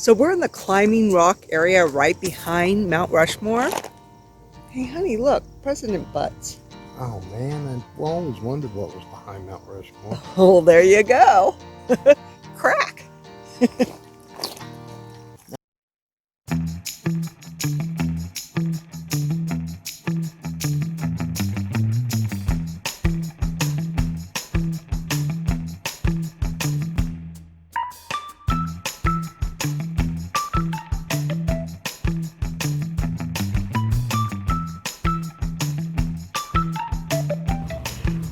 So we're in the climbing rock area right behind Mount Rushmore. Hey honey, look, President Butts. Oh man, I've always wondered what was behind Mount Rushmore. Oh, there you go. Crack.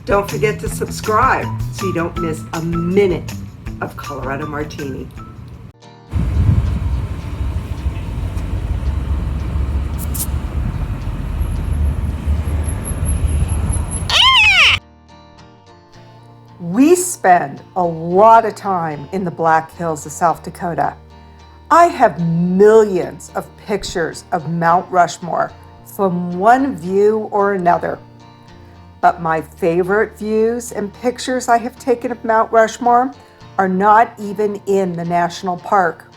Don't forget to subscribe so you don't miss a minute of Colorado Martini. We spend a lot of time in the Black Hills of South Dakota. I have millions of pictures of Mount Rushmore from one view or another. But my favorite views and pictures I have taken of Mount Rushmore are not even in the national park.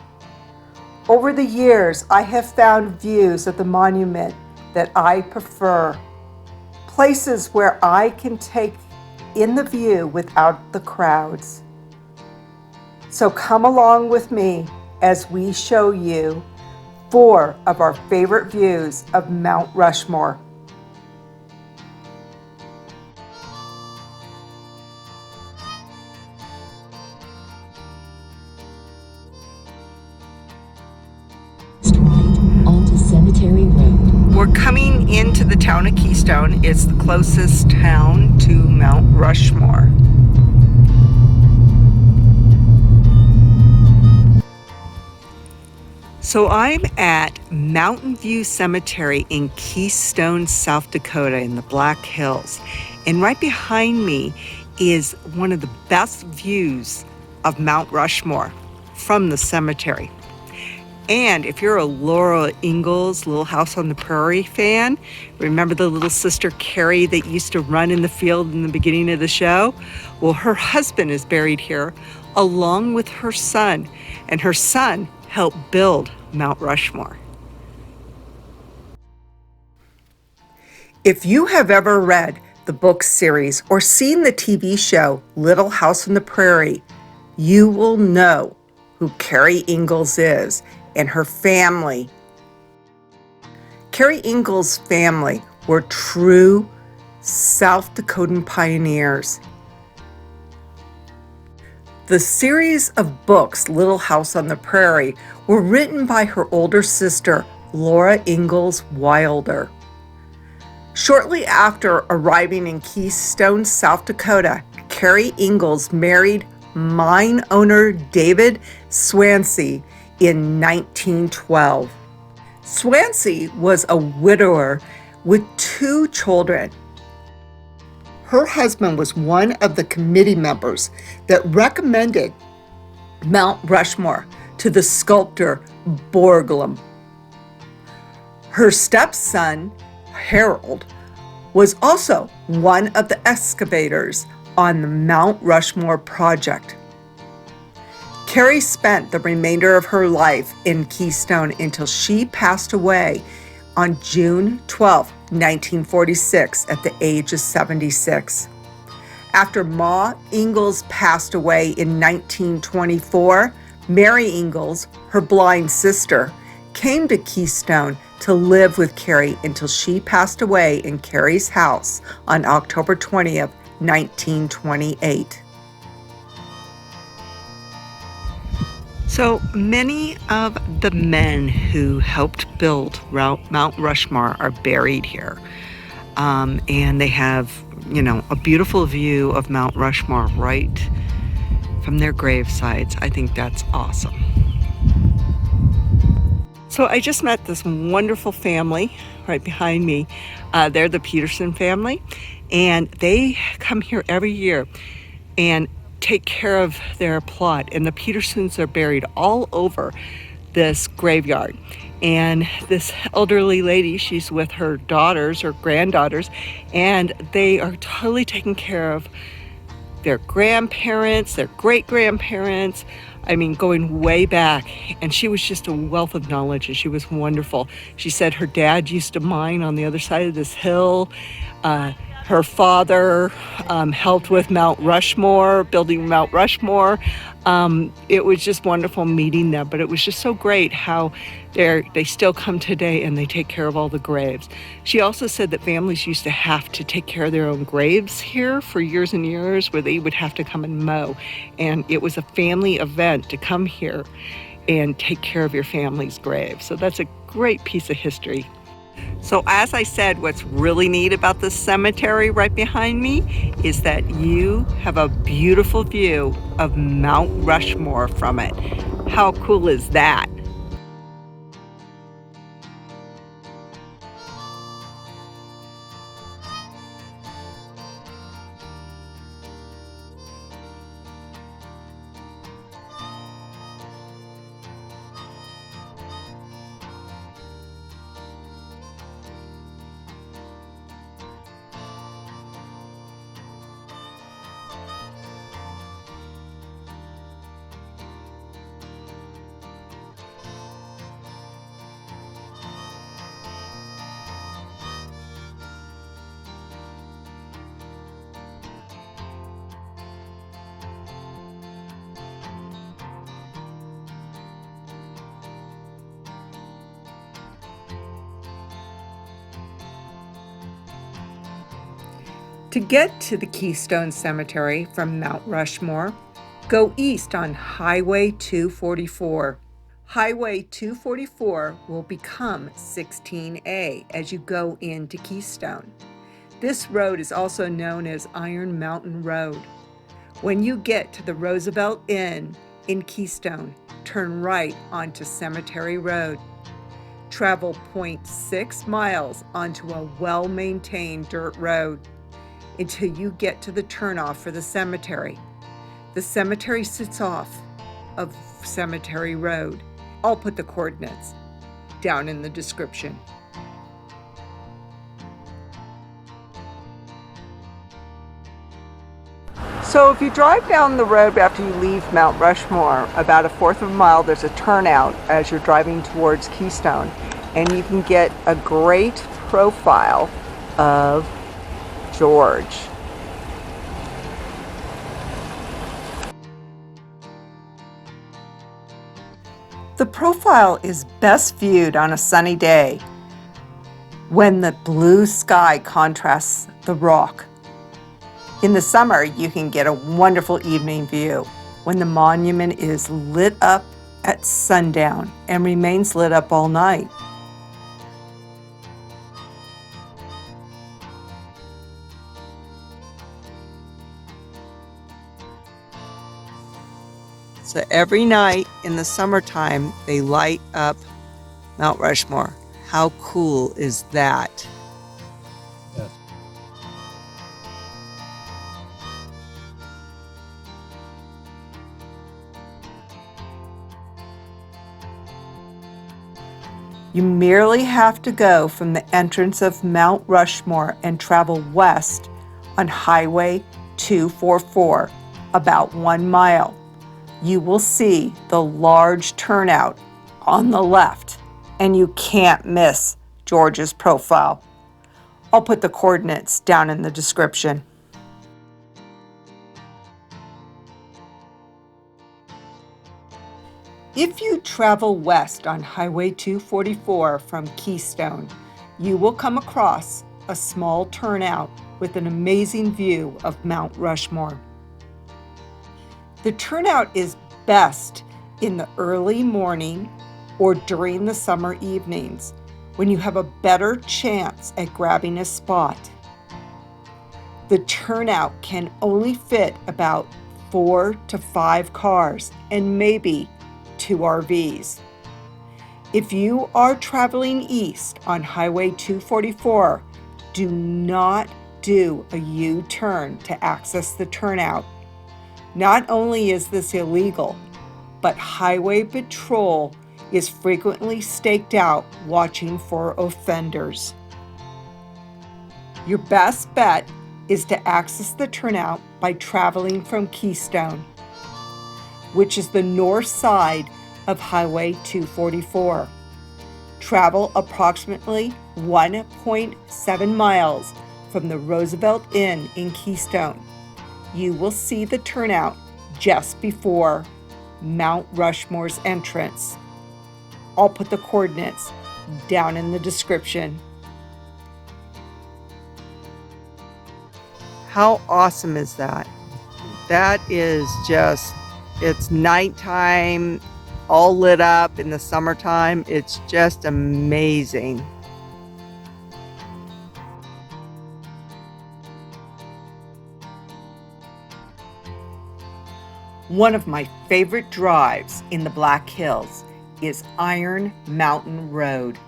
Over the years, I have found views of the monument that I prefer. Places where I can take in the view without the crowds. So come along with me as we show you 4 of our favorite views of Mount Rushmore. We're coming into the town of Keystone. It's the closest town to Mount Rushmore. So I'm at Mountain View Cemetery in Keystone, South Dakota in the Black Hills. And right behind me is one of the best views of Mount Rushmore from the cemetery. And if you're a Laura Ingalls Little House on the Prairie fan, remember the little sister Carrie that used to run in the field in the beginning of the show? Well, her husband is buried here along with her son, and her son helped build Mount Rushmore. If you have ever read the book series or seen the TV show Little House on the Prairie, you will know who Carrie Ingalls is and her family. Carrie Ingalls' family were true South Dakotan pioneers. The series of books, Little House on the Prairie, were written by her older sister, Laura Ingalls Wilder. Shortly after arriving in Keystone, South Dakota, Carrie Ingalls married mine owner David Swansea in 1912. Swansea was a widower with 2 children. Her husband was one of the committee members that recommended Mount Rushmore to the sculptor Borglum. Her stepson, Harold, was also one of the excavators on the Mount Rushmore project. Carrie spent the remainder of her life in Keystone until she passed away on June 12, 1946, at the age of 76. After Ma Ingalls passed away in 1924, Mary Ingalls, her blind sister, came to Keystone to live with Carrie until she passed away in Carrie's house on October 20th, 1928. So many of the men who helped build Mount Rushmore are buried here. And they have, a beautiful view of Mount Rushmore right from their gravesites. I think that's awesome. So I just met this wonderful family right behind me. They're the Peterson family, and they come here every year and take care of their plot. And the Petersons are buried all over this graveyard. And this elderly lady, she's with her daughters or granddaughters, and they are totally taking care of their grandparents, their great-grandparents, I mean, going way back. And she was just a wealth of knowledge, and she was wonderful. She said her dad used to mine on the other side of this hill. Her father helped with Mount Rushmore, building Mount Rushmore. It was just wonderful meeting them, but it was just so great how they still come today and they take care of all the graves. She also said that families used to have to take care of their own graves here for years and years, where they would have to come and mow. And it was a family event to come here and take care of your family's grave. So that's a great piece of history. So as I said, what's really neat about this cemetery right behind me is that you have a beautiful view of Mount Rushmore from it. How cool is that? To get to the Keystone Cemetery from Mount Rushmore, go east on Highway 244. Highway 244 will become 16A as you go into Keystone. This road is also known as Iron Mountain Road. When you get to the Roosevelt Inn in Keystone, turn right onto Cemetery Road. Travel 0.6 miles onto a well-maintained dirt road until you get to the turnoff for the cemetery. The cemetery sits off of Cemetery Road. I'll put the coordinates down in the description. So if you drive down the road after you leave Mount Rushmore, about 1/4 of a mile, there's a turnout as you're driving towards Keystone, and you can get a great profile of George. The profile is best viewed on a sunny day when the blue sky contrasts the rock. In the summer, you can get a wonderful evening view when the monument is lit up at sundown and remains lit up all night. So every night in the summertime, they light up Mount Rushmore. How cool is that? Yes. You merely have to go from the entrance of Mount Rushmore and travel west on Highway 244, about 1 mile. You will see the large turnout on the left, and you can't miss George's profile. I'll put the coordinates down in the description. If you travel west on Highway 244 from Keystone, you will come across a small turnout with an amazing view of Mount Rushmore. The turnout is best in the early morning or during the summer evenings when you have a better chance at grabbing a spot. The turnout can only fit about 4 to 5 cars and maybe 2 RVs. If you are traveling east on Highway 244, do not do a U-turn to access the turnout. Not only is this illegal, but Highway Patrol is frequently staked out watching for offenders. Your best bet is to access the turnout by traveling from Keystone, which is the north side of Highway 244. Travel approximately 1.7 miles from the Roosevelt Inn in Keystone. You will see the turnout just before Mount Rushmore's entrance. I'll put the coordinates down in the description. How awesome is that? That is just, it's nighttime, all lit up in the summertime. It's just amazing. One of my favorite drives in the Black Hills is Iron Mountain Road.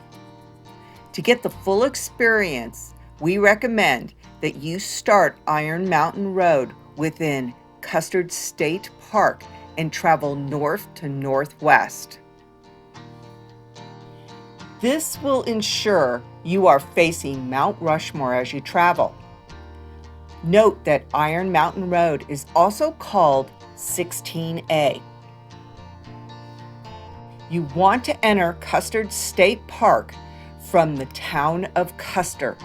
To get the full experience, we recommend that you start Iron Mountain Road within Custer State Park and travel north to northwest. This will ensure you are facing Mount Rushmore as you travel. Note that Iron Mountain Road is also called 16A. You want to enter Custer State Park from the town of Custer.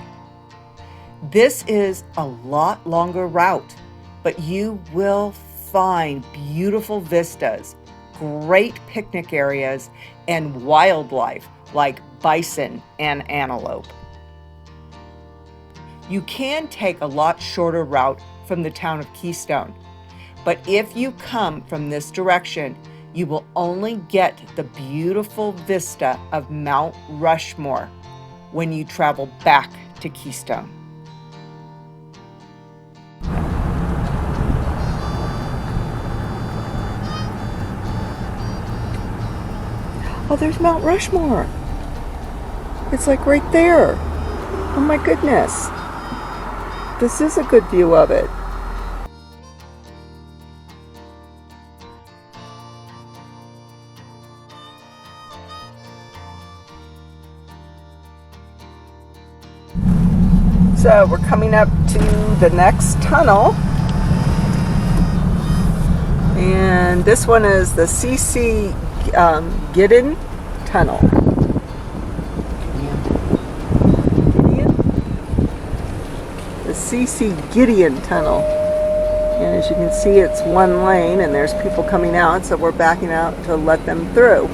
This is a lot longer route, but you will find beautiful vistas, great picnic areas, and wildlife like bison and antelope. You can take a lot shorter route from the town of Keystone, but if you come from this direction, you will only get the beautiful vista of Mount Rushmore when you travel back to Keystone. Oh, there's Mount Rushmore. It's like right there. Oh my goodness. This is a good view of it. So we're coming up to the next tunnel. And this one is the Gideon Tunnel. The Gideon Tunnel. And as you can see, it's one lane and there's people coming out, so we're backing out to let them through.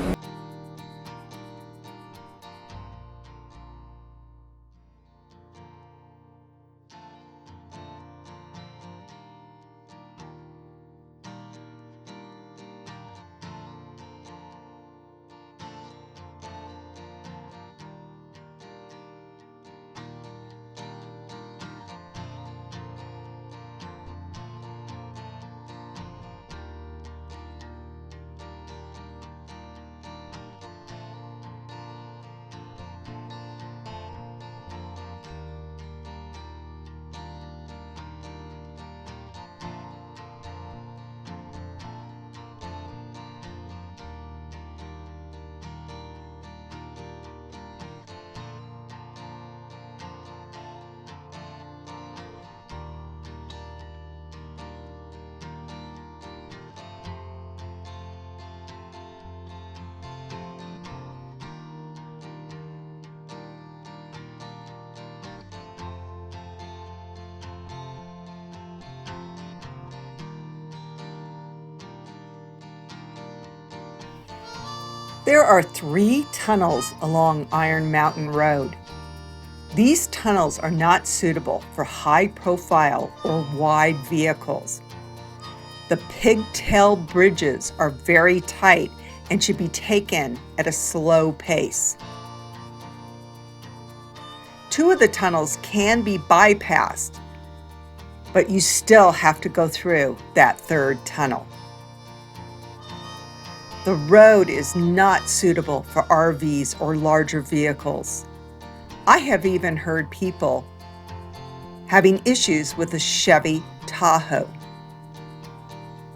There are 3 tunnels along Iron Mountain Road. These tunnels are not suitable for high-profile or wide vehicles. The pigtail bridges are very tight and should be taken at a slow pace. 2 of the tunnels can be bypassed, but you still have to go through that 3rd tunnel. The road is not suitable for RVs or larger vehicles. I have even heard people having issues with a Chevy Tahoe.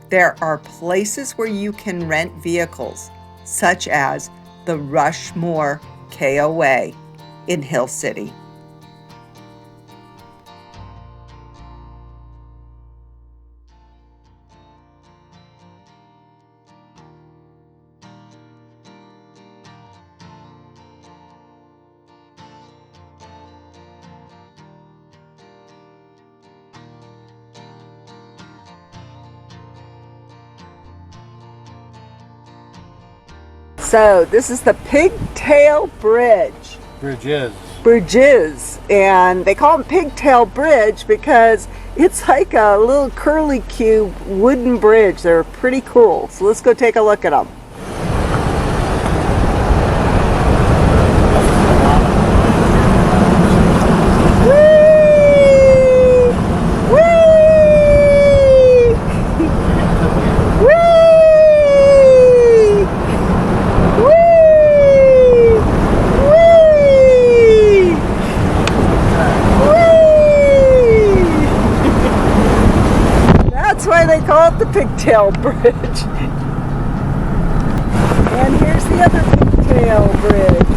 There are places where you can rent vehicles, such as the Rushmore KOA in Hill City. So this is the Pigtail Bridge. Bridges, and they call them Pigtail Bridge because it's like a little curly cube wooden bridge. They're pretty cool. So let's go take a look at them. They call it the Pigtail Bridge. And here's the other Pigtail Bridge.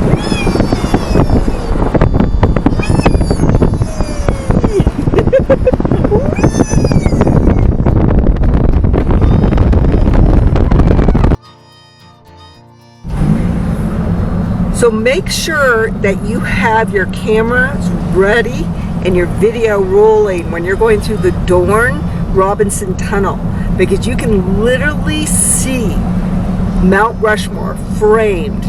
So make sure that you have your cameras ready and your video rolling when you're going through the Robinson Tunnel, because you can literally see Mount Rushmore framed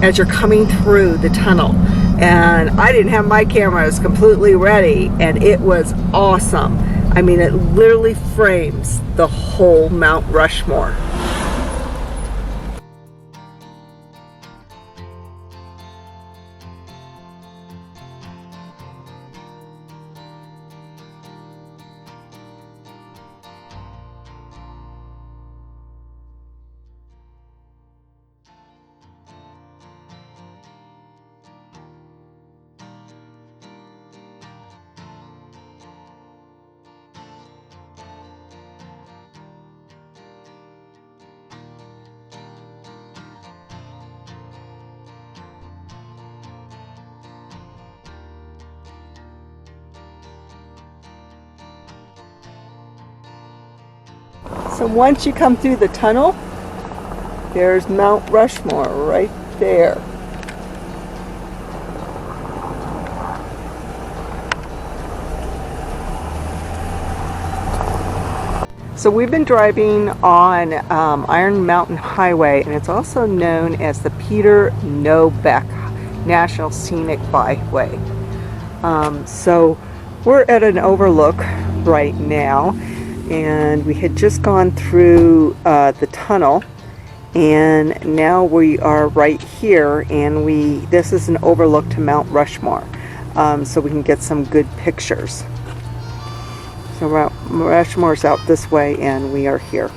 as you're coming through the tunnel. And I didn't have my cameras completely ready, and it was awesome. I mean, it literally frames the whole Mount Rushmore. So once you come through the tunnel, there's Mount Rushmore right there. So we've been driving on Iron Mountain Highway, and it's also known as the Peterson National Scenic Byway. So we're at an overlook right now, and we had just gone through the tunnel, and now we are right here, and this is an overlook to Mount Rushmore, so we can get some good pictures. So Mount Rushmore's out this way, and we are here.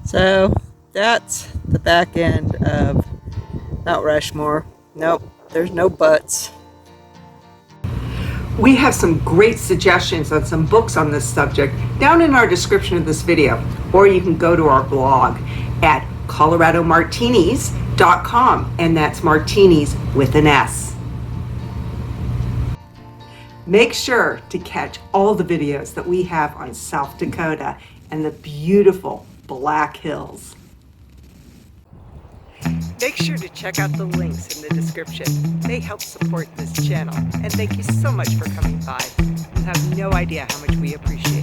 So that's the back end of Mount Rushmore. Nope, there's no buts. We have some great suggestions on some books on this subject down in our description of this video, or you can go to our blog at coloradomartinis.com, and that's martinis with an S. Make sure to catch all the videos that we have on South Dakota and the beautiful Black Hills. Make sure to check out the links in the description. They help support this channel. And thank you so much for coming by. You have no idea how much we appreciate it.